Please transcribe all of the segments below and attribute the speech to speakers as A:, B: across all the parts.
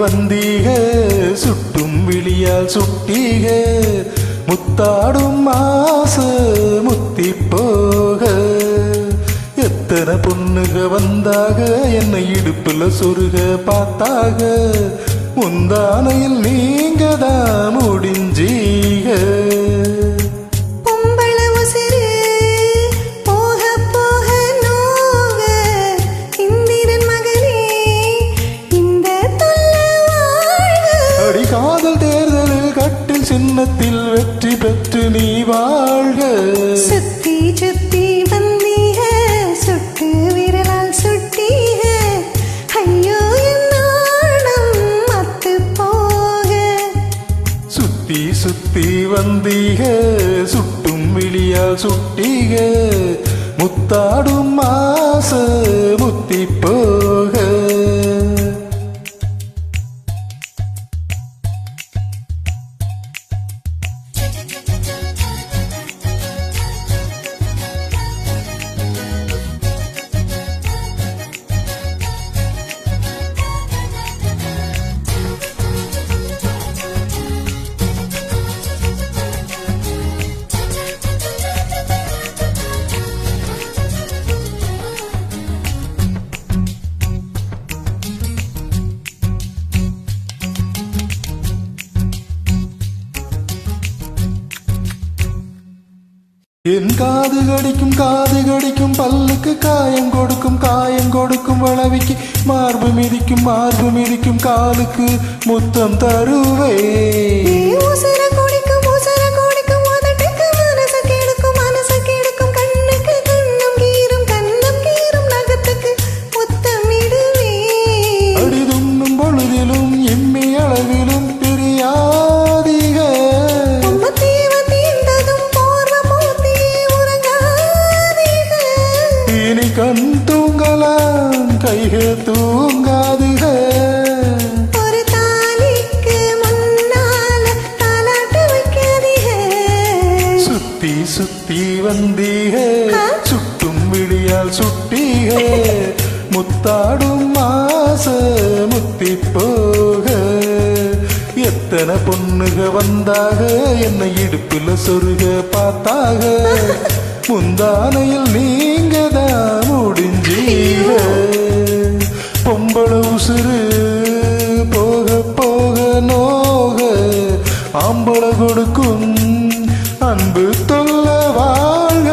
A: வந்தீக சுட்டும் விழியால் சுட்டீக முத்தாடும் ஆசை முத்தி போக எத்தனை பொண்ணுக வந்தாக என்னை இடுப்புல சொருக பார்த்தாக முந்தானையில் நீங்க தான் முடிஞ்சீக சின்னத்தில் வெற்றி பெற்று நீ வாழ்க
B: சுத்தி சுத்தி வந்தீக சுட்டு விரலால் சுட்டீக ஐயோ என் நாணம் மத்து போக
A: சுத்தி சுத்தி வந்தீக சுட்டும் விழியால் சுட்டீக முத்தாடும் ஆசை முத்தி போக என் காது கடிக்கும் பல்லுக்கு காயம் கொடுக்கும் வளவிக்கு மார்பு மிதிக்கும் காலுக்கு முத்தம் தருவே அடிதுண்ணும் பொழுதிலும் எம்மி அளவிலும் கண் தூங்கலாம் கைகள் தூங்காதுக
B: ஒரு தாலிக்கு முன்னால தாலாட்டு வைக்காதீக
A: சுத்தி சுத்தி வந்தீக சுட்டும் விழியால் சுட்டீக முத்தாடும் ஆசை முத்தி போக எத்தனை பொண்ணுக வந்தாக என்னை இடுப்புல சொருக பார்த்தாக முந்தானையில் நீங்க தான் முடிஞ்சீக பொம்பளை உசுறு போக போக நோக ஆம்பளை கொடுக்கும் அன்பு தொல்ல வாழ்க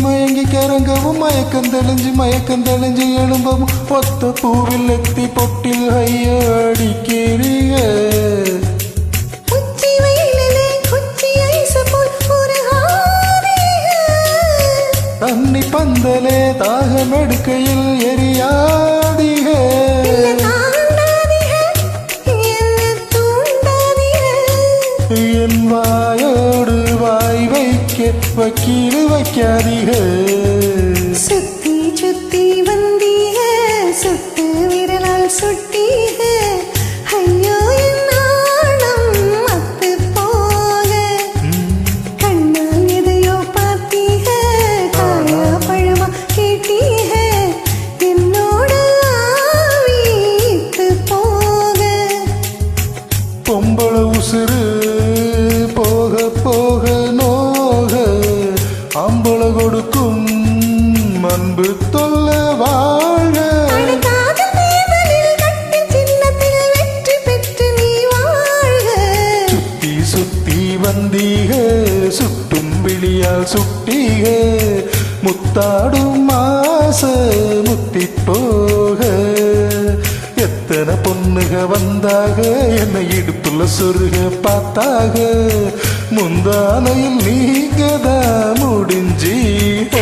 A: மயங்கி கிறங்கவும் மயக்கம் தெளிஞ்சு எழும்பவும் ஒத்த பூவில் எத்தி பொட்டில் ஐயோ அடிக்கிறீங்க தண்ணி பந்தலே தாகம் எடுக்கையில் எரியாதீக என் வாயோடு வாய் வைக்க வக்கீல் வைக்காதீக
B: சுத்தி சுத்தி வந்தீக சுட்டு விரலால் சுட்டீக ஐயோ என் நாணம் மத்து போக கண்ணால் எதையோ பார்த்தீக காயா பழமா கேட்டீக என்னோட ஆவித்து போக
A: பொம்பளை உசுறு போக போக நோக ஆம்பளை கொடுக்கும் அன்பு தொல்ல வாழ
B: காதல் தேவலில்
A: விரலால் சுட்டிக முத்தாடும் ஆச முத்தி போக எத்தனை பொண்ணுக வந்தாக என்னை இடுப்புல சொருக பார்த்தாக முந்தானையில் நீங்க தான் முடிஞ்சீங்க